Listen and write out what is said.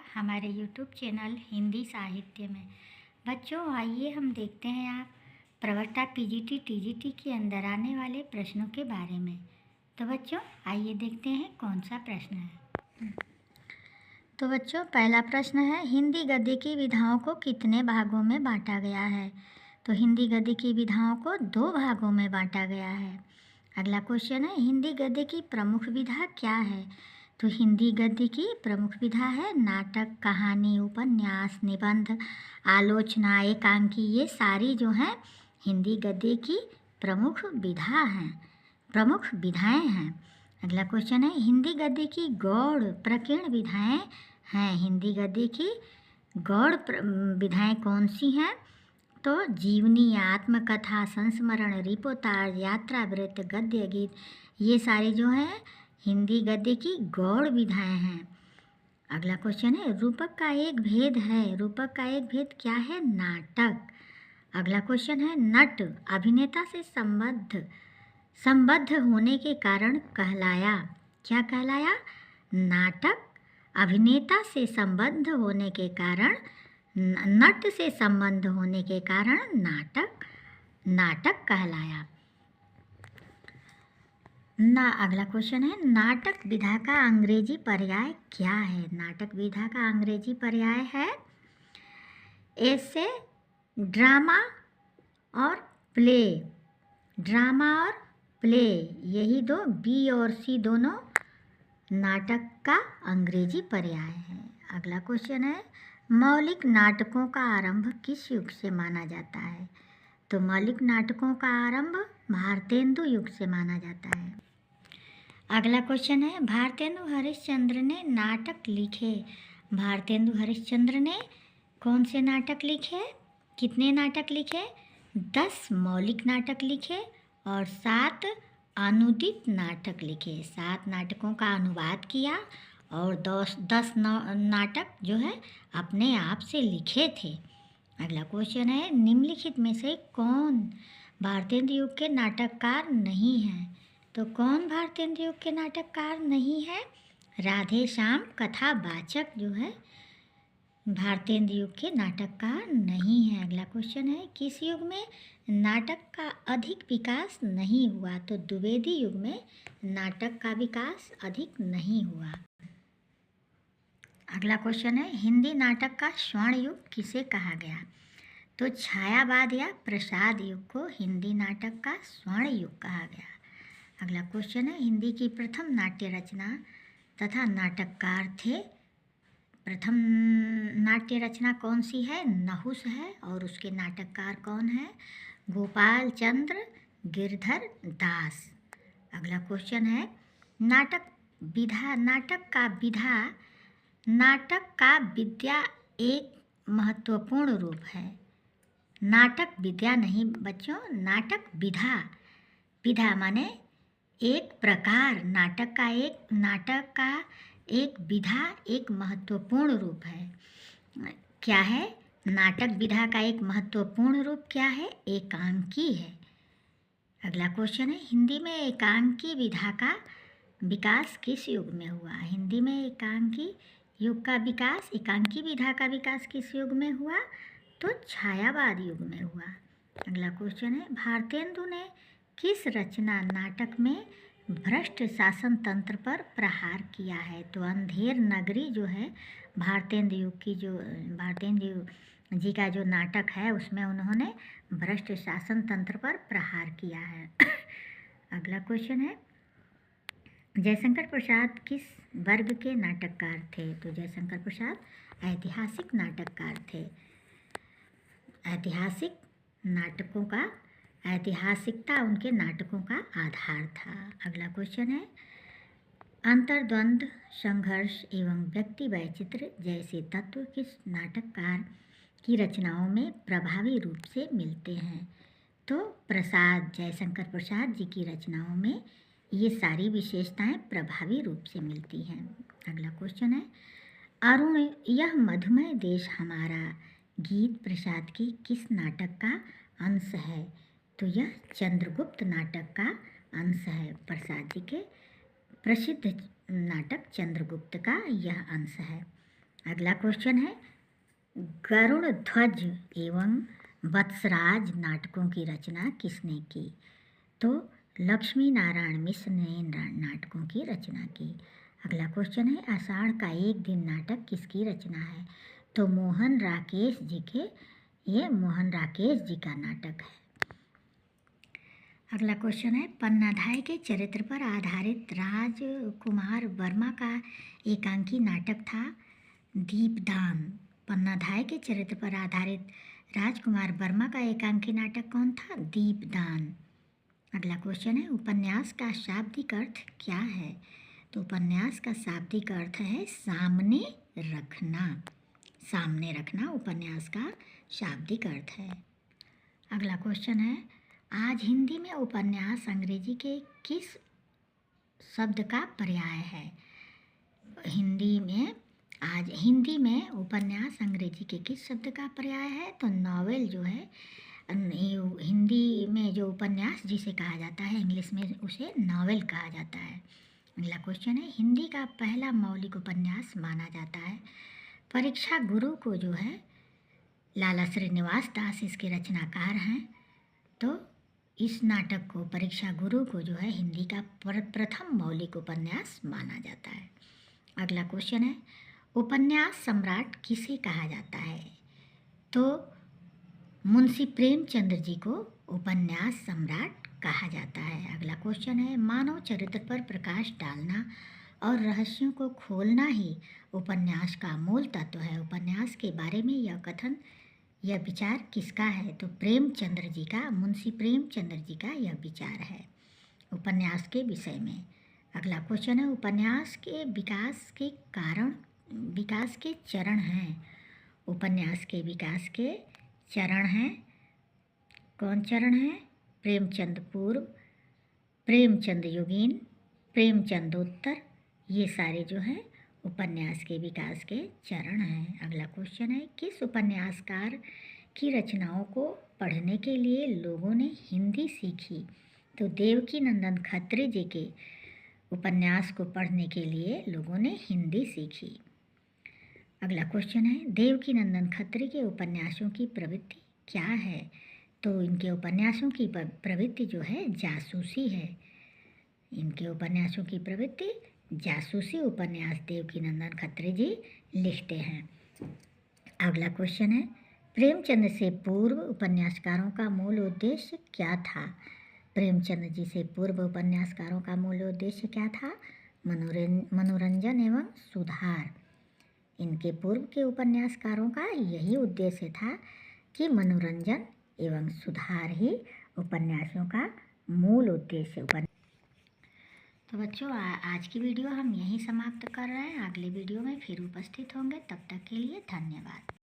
हमारे YouTube channel Hindi साहित्य में। बच्चों आइए हम देखते हैं आप प्रवक्ता पीजीटी टीजीटी के अंदर आने वाले प्रश्नों के बारे में। तो बच्चों आइए देखते हैं कौन सा प्रश्न है। तो बच्चों पहला प्रश्न है, हिंदी गद्य की विधाओं को कितने भागों में बांटा गया है। तो हिंदी गद्य की विधाओं को 2 भागों में बांटा गया है। अगला क्वेश्चन है, हिंदी गद्य की प्रमुख विधा क्या है। तो हिंदी गद्य की प्रमुख विधा है नाटक, कहानी, उपन्यास, निबंध, आलोचना, एकांकी। ये सारी जो हैं हिंदी गद्य की प्रमुख विधा हैं, प्रमुख विधाएं हैं। अगला क्वेश्चन है, हिंदी गद्य की गौड़ प्रकीर्ण विधाएं हैं। हिंदी गद्य की गौड़ विधाएं कौन सी हैं। तो जीवनी, आत्मकथा, संस्मरण, रिपोर्टाज, यात्रा वृत्त, गद्य गीत, ये सारे जो हैं हिंदी गद्य की गौड़ विधाएं हैं। अगला क्वेश्चन है, रूपक का एक भेद है। रूपक का एक भेद क्या है। नाटक। अगला क्वेश्चन है, नट अभिनेता से संबद्ध होने के कारण कहलाया। क्या कहलाया। नाटक अभिनेता से संबद्ध होने के कारण, नट से संबंध होने के कारण नाटक कहलाया। अगला क्वेश्चन है, नाटक विधा का अंग्रेजी पर्याय क्या है। नाटक विधा का अंग्रेजी पर्याय है एसे, ड्रामा और प्ले। ड्रामा और प्ले, यही दो, बी और सी दोनों नाटक का अंग्रेजी पर्याय है। अगला क्वेश्चन है, मौलिक नाटकों का आरंभ किस युग से माना जाता है। तो मौलिक नाटकों का आरंभ भारतेंदु युग से माना जाता है। अगला क्वेश्चन है, भारतेंदु हरिश्चंद्र ने नाटक लिखे। भारतेंदु हरिश्चंद्र ने कौन से नाटक लिखे। कितने नाटक लिखे। 10 मौलिक नाटक लिखे और 7 अनुदित नाटक लिखे। 7 नाटकों का अनुवाद किया और 10 नाटक जो है अपने आप से लिखे थे। अगला क्वेश्चन है, निम्नलिखित में से कौन भारतेंदु युग के नाटककार नहीं है। तो कौन भारतेंदु युग के नाटककार नहीं है। राधे श्याम कथावाचक जो है भारतेंदु युग के नाटककार नहीं है। अगला क्वेश्चन है, किस युग में नाटक का अधिक विकास नहीं हुआ। तो द्विवेदी युग में नाटक का विकास अधिक नहीं हुआ। अगला क्वेश्चन है, हिंदी नाटक का स्वर्ण युग किसे कहा गया। तो छायावाद या प्रसाद युग को हिंदी नाटक का स्वर्ण युग कहा गया। अगला क्वेश्चन है, हिंदी की प्रथम नाट्य रचना तथा नाटककार थे। प्रथम नाट्य रचना कौन सी है। नहुस है और उसके नाटककार कौन है। गोपाल चंद्र गिरधर दास। अगला क्वेश्चन है, नाटक का विद्या एक महत्वपूर्ण रूप है। नाटक विद्या नहीं बच्चों, नाटक विधा माने एक प्रकार। नाटक का एक विधा एक महत्वपूर्ण रूप है। क्या है। नाटक विधा का एक महत्वपूर्ण रूप क्या है। एकांकी है। अगला क्वेश्चन है, हिंदी में एकांकी विधा का विकास किस युग में हुआ। हिंदी में एकांकी विधा का विकास किस युग में हुआ। तो छायावाद युग में हुआ। अगला क्वेश्चन है, भारतेंदु ने किस रचना नाटक में भ्रष्ट शासन तंत्र पर प्रहार किया है। तो अंधेर नगरी जो है भारतेंदु जी का जो नाटक है उसमें उन्होंने भ्रष्ट शासन तंत्र पर प्रहार किया है। अगला क्वेश्चन है, जयशंकर प्रसाद किस वर्ग के नाटककार थे। तो जयशंकर प्रसाद ऐतिहासिक नाटककार थे। ऐतिहासिकता उनके नाटकों का आधार था। अगला क्वेश्चन है, अंतर्द्वंद, संघर्ष एवं व्यक्ति वैचित्र जैसे तत्व किस नाटककार की रचनाओं में प्रभावी रूप से मिलते हैं। तो जयशंकर प्रसाद जी की रचनाओं में ये सारी विशेषताएं प्रभावी रूप से मिलती हैं। अगला क्वेश्चन है, अरुण यह मधुमय देश हमारा गीत प्रसाद के किस नाटक का अंश है। तो यह चंद्रगुप्त नाटक का अंश है। प्रसाद जी के प्रसिद्ध नाटक चंद्रगुप्त का यह अंश है। अगला क्वेश्चन है गरुड़ ध्वज एवं वत्सराज नाटकों की रचना किसने की? तो लक्ष्मी नारायण मिश्र ने नाटकों की रचना की। अगला क्वेश्चन है आषाढ़ का एक दिन नाटक किसकी रचना है? तो मोहन राकेश जी का नाटक है। अगला क्वेश्चन है पन्नाधाय के चरित्र पर आधारित राजकुमार वर्मा का एकांकी नाटक था दीपदान। पन्नाधाय के चरित्र पर आधारित राजकुमार वर्मा का एकांकी नाटक कौन था? दीपदान। अगला क्वेश्चन है उपन्यास का शाब्दिक अर्थ क्या है? तो उपन्यास का शाब्दिक अर्थ है सामने रखना। सामने रखना उपन्यास का शाब्दिक अर्थ है। अगला क्वेश्चन है आज हिंदी में उपन्यास अंग्रेजी के किस शब्द का पर्याय है? आज हिंदी में उपन्यास अंग्रेजी के किस शब्द का पर्याय है? तो नॉवेल जो है हिंदी में जो उपन्यास जिसे कहा जाता है इंग्लिश में उसे नॉवेल कहा जाता है। अगला क्वेश्चन है हिंदी का पहला मौलिक उपन्यास माना जाता है परीक्षा गुरु को जो है लाला श्रीनिवास दास इसके रचनाकार हैं। तो इस नाटक को परीक्षा गुरु को जो है हिंदी का प्रथम मौलिक उपन्यास माना जाता है। अगला क्वेश्चन है उपन्यास सम्राट किसे कहा जाता है? तो मुंशी प्रेमचंद्र जी को उपन्यास सम्राट कहा जाता है। अगला क्वेश्चन है मानव चरित्र पर प्रकाश डालना और रहस्यों को खोलना ही उपन्यास का मूल तत्व है। उपन्यास के बारे में यह विचार किसका है? तो प्रेमचंद्र जी का, मुंशी प्रेमचंद्र जी का यह विचार है उपन्यास के विषय में। अगला क्वेश्चन है उपन्यास के विकास के चरण हैं। उपन्यास के विकास के चरण हैं। कौन चरण है? प्रेमचंद पूर्व, प्रेमचंद युगीन, प्रेमचंदोत्तर, ये सारे जो हैं उपन्यास के विकास के चरण हैं। अगला क्वेश्चन है किस उपन्यासकार की रचनाओं को पढ़ने के लिए लोगों ने हिंदी सीखी? तो देवकीनंदन खत्री जी के उपन्यास को पढ़ने के लिए लोगों ने हिंदी सीखी। अगला क्वेश्चन है देवकीनंदन खत्री के उपन्यासों की प्रवृत्ति क्या है? तो इनके उपन्यासों की प्रवृत्ति जो है जासूसी है। इनके उपन्यासों की प्रवृत्ति जासूसी उपन्यास देवकीनंदन खत्री जी लिखते हैं। अगला क्वेश्चन है प्रेमचंद से पूर्व उपन्यासकारों का मूल उद्देश्य क्या था? प्रेमचंद जी से पूर्व उपन्यासकारों का मूल उद्देश्य क्या था? मनोरंजन एवं सुधार। इनके पूर्व के उपन्यासकारों का यही उद्देश्य था कि मनोरंजन एवं सुधार ही उपन्यासों का मूल उद्देश्य। तो बच्चों आज की वीडियो हम यहीं समाप्त कर रहे हैं। अगले वीडियो में फिर उपस्थित होंगे। तब तक के लिए धन्यवाद।